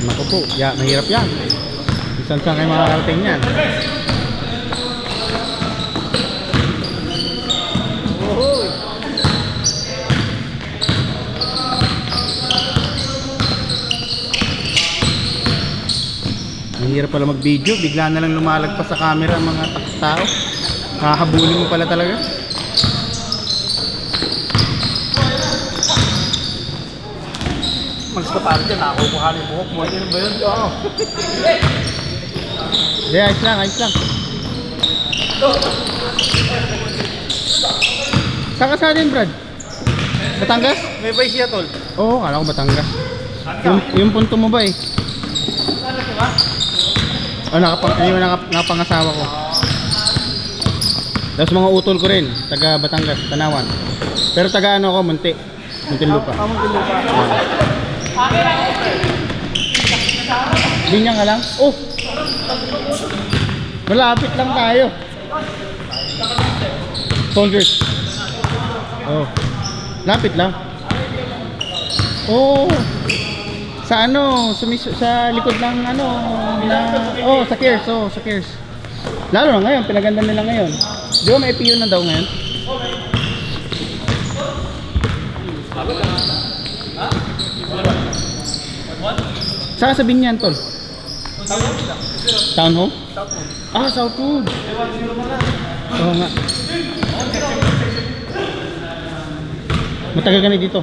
Naku po, mahirap yan. Saan kayo makakarating yan? Mahirap pala mag-video, bigla na lang lumalagpas sa camera ang mga tao. Hahabulin mo pala talaga. Malis ka parang dyan, nakakukuha ng buhok mo. Ganun ba yun? Oo. Hindi, ayos lang, ayos lang. Saan ka sa atin, Brad? Batangas? May bay siya, tol. Oo, kala ko Batangas. Yung punto mo ba eh? Oh, nakapangasawa ko. Tapos mga utol ko rin, taga Batangas, Tanawan. Pero taga ano ako, Muntinlupa. Muntinlupa. Linya nga lang? Oh! Malapit lang tayo. Soldiers. Oh. Lapit lang. Oh. Sa ano, sa likod ng ano na sa Cares, sa Cares. Lalo na ngayon, pinaganda nila ngayon. Di ba may PU na daw ngayon? Saan sa Binyan, tol? Town Home? Ah, Southwood. Oo nga. Matagal ka na dito?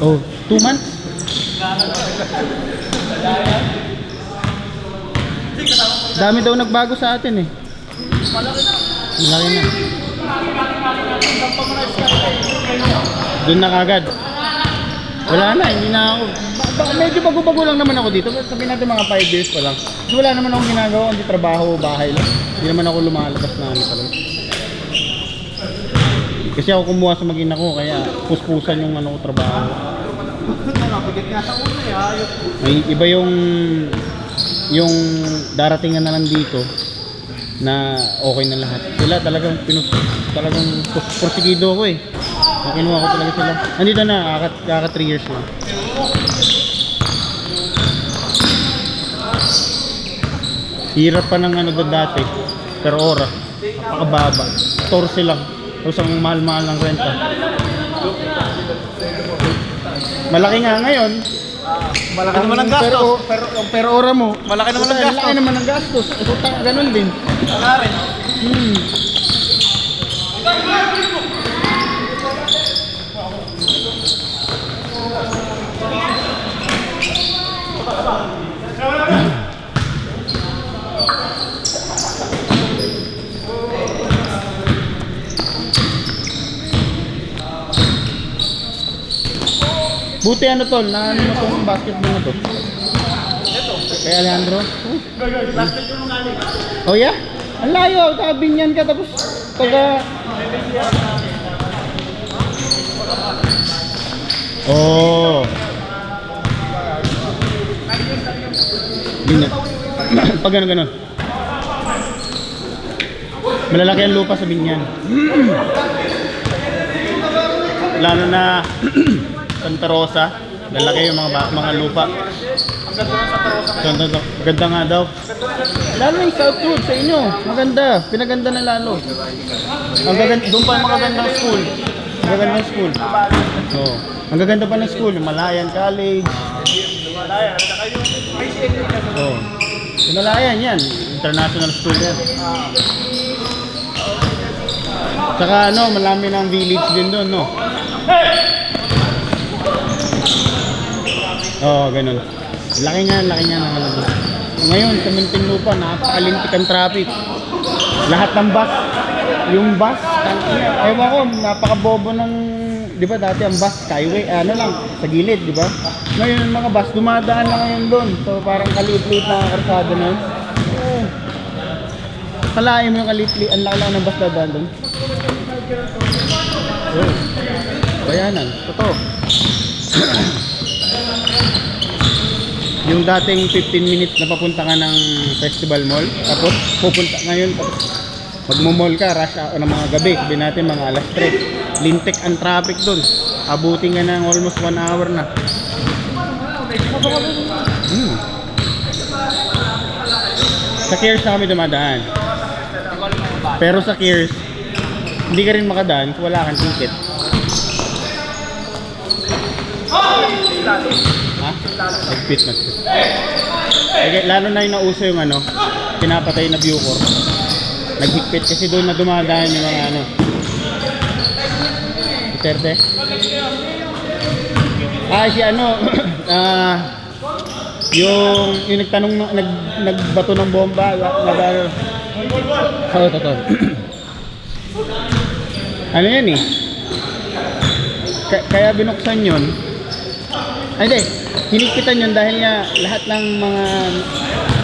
Oh, 2 months? Dami daw nagbago sa atin eh. Malaki na. Doon na kagad. Wala na, hindi na ako. Medyo bago-bago lang naman ako dito. Sabihin natin mga 5 years pa lang. Kasi wala naman akong ginagawa, hindi trabaho, bahay lang. Hindi naman ako lumalabas na ano talaga. Kasi ako kumuha sa mag-ina ko, kaya puspusan yung ano ko trabaho. May iba yung daratingan na lang dito na okay na lahat. Sila talagang porsigido ko eh. Nakinuha ko talaga sila. Nandito na, kaka 3 years na. Hirap pa ng ano doon dati, per ora. Napakababa. 14 lang. Tapos ang mahal-mahal ng renta. Malaki nga ngayon. Malaki naman ang gastos. Per ora mo. Malaki naman ang gastos. Malaki naman ang gastos. Ganun din. Wala rin. Buti ano tol, na ano mo itong basketball na to? Kay Alejandro? Basketball mo nga. Oh yeah? Ang layo, taga Binyan ka tapos taga... Oh. Binyan. Pag gano'n. Malalaki ang lupa sa Binyan. Lalo na Santa Rosa, lalaki yung mga lupa. Ang ganda ng Santa Rosa. Ganda nga daw. Lalo yung Southwood sa inyo, maganda, pinaganda na lalo. Ang gaganda, doon pa yung magagandang school. Magagandang school. Oh, ang gaganda pa ng school, yung Malayan College. Malayan, saka yung ICL. Oh. Yung Malayan yan, international school yan. Saka ano, malami ng village din doon, no? Oo, ganun. Laki nga ng ano doon. Ngayon, sa Muntinlupa, napakalintik ang traffic. Lahat ng bus, yung bus, ewan ko, napakabobo ng, di ba dati ang bus, skyway, ano lang, sa gilid, di ba? Ngayon, yung mga bus, dumadaan na ngayon doon. So, parang kaliit-liit na karsada na yun. Oo. Kalahin mo yung kaliit-liit, ang laki lang ng bus dadaan doon. Oo. Bayanan, totoo. Yung dating 15 minutes na papunta ka ng Festival Mall, tapos pupunta ngayon, tapos magmo-mall ka, rush hour ng mga gabi, sabihin natin mga alas 3. Lintik ang traffic dun. Abutin ka ng almost 1 hour na. Sa Kears na kami dumadaan. Pero sa Kears, hindi ka rin makadaan kung wala kang ticket. Ha? Nagpit na. Lalo na yung nauso yung ano, pinapatay na Bucor. Naghigpit kasi doon na dumadaan yung mga ano. Duterte? Si ano, yung nagtanong, nagbato ng bomba, totoo. Ano yan eh? Kaya binuksan yun. Hindi, hinigpitan yun dahil nga lahat ng mga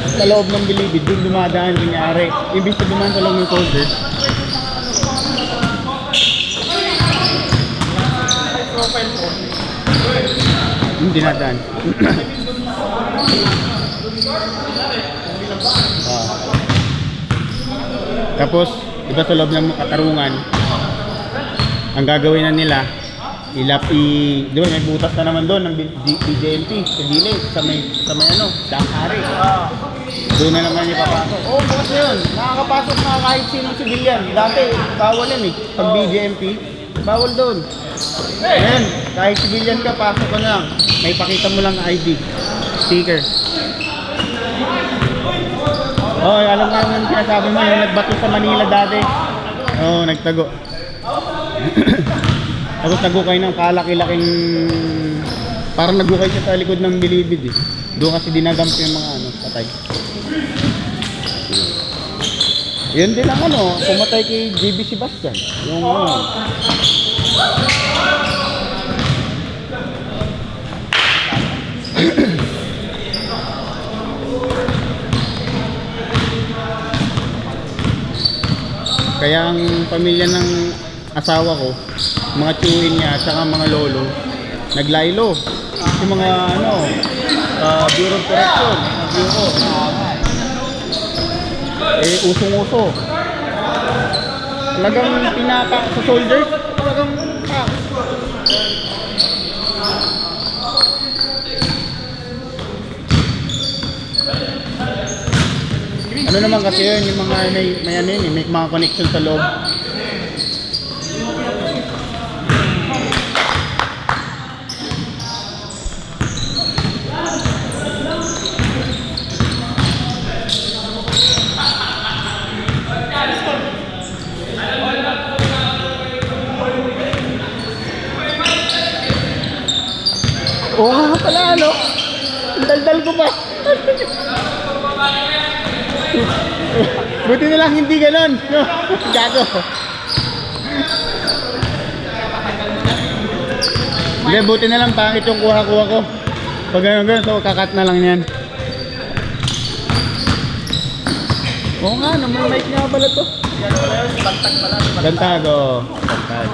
sa loob ng Bilibid, doon dumadaan kunyari. Ibig na dumaan sa loob ng soldiers. Yung dinadaan. Tapos, iba sa loob ng katarungan, ang gagawin na nila, di ba may butas na naman doon ng BJMP sa gilid, sa may ano, Dangkari. Doon na naman ipapasok. Bukas na yun. Nakakapasok na kahit sinong civilian. Dati, bawal yan eh. Pag BJMP, bawal doon. Ngayon, kahit civilian ka, pasok ka na. May pakita mo lang ID, sticker. Alam nga yung sinasabi mo, yung nagbato sa Manila dati. Nagtago. Tapos nagukay ng kalaki-laking, parang nagukay siya sa likod ng Bilibid eh. Doon kasi dinadamp yung mga patay. Yun din ang pumatay kay JB Sebastian. Yung Kaya ang pamilya ng asawa ko, mga tiyuhin niya at saka mga lolo, naglaylo. Yung mga Bureau of Correction, Bureau. Usong-uso. Talagang pinaka sa soldiers, talagang ano naman kasi yun, yung mga may mga connection sa loob. Oo nga pala, ang daldal ko pa. Buti na lang hindi ganon. Gago. Hindi, buti na lang pangit yung kuha-kuha ko. Pag gano'n, so kakat na lang yan. Oo nga, may mic nga pala to. Bantag pala. Bantag, oo. Bantag.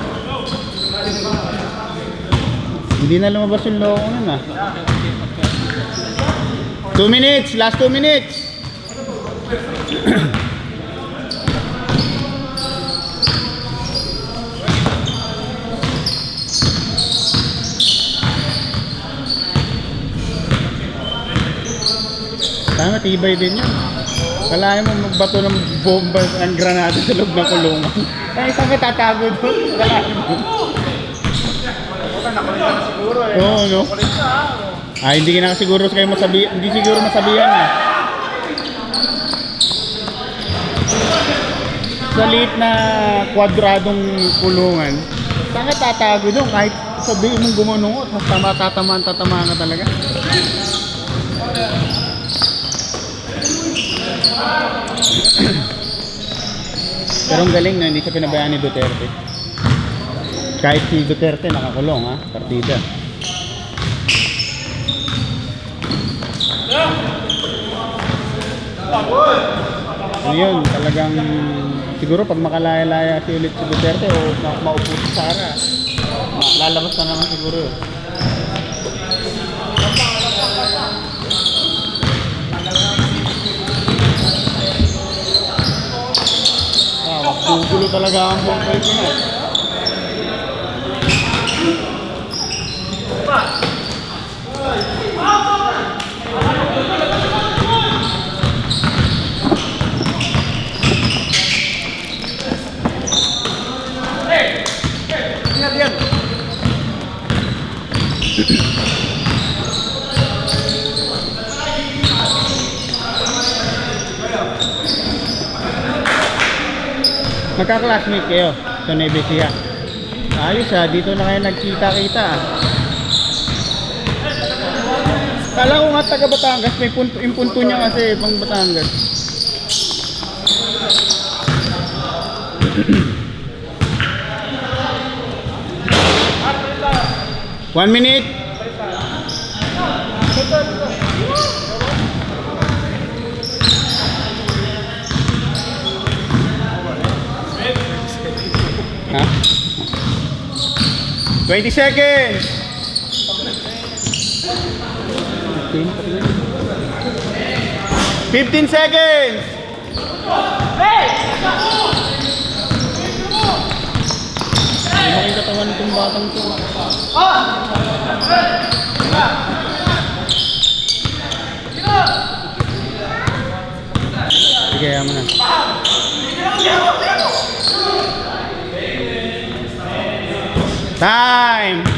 Hindi na lumabas yung loko nun ah. 2 minutes, last 2 minutes. Tama, tibay din yun. Kalahin mo magbato ng bomba ng granada sa loob ng kulungan. Kaya isang katatago doon. Kalahin mo. Oo, no? Hindi ka na siguro kayo masabi, hindi siguro masabihan na. Sa liit na kwadradong kulungan, saan ka tatago doon? Kahit sabihin mong gumanungot, tatamaan ka talaga. Pero ang galing na hindi siya pinabayaan ni Duterte. Kahit si Duterte nakakulong ha, partida. Ano yun, talagang siguro pag makalaya-laya si ulit si Duterte o maupo si Sara, lalabas na naman siguro yun. Puro talaga ang buong Pilipinas. Magka-classmate kayo sa Nevesia. Ayos dito na kayo nagkita-kita Kala ko nga taga Batangas, may punto, yung punto niya kasi pang Batangas. One minute. Ha? 20 seconds. 15 seconds. Hindi mo katawan itong batang to. Sige, ayaw mo na. Time!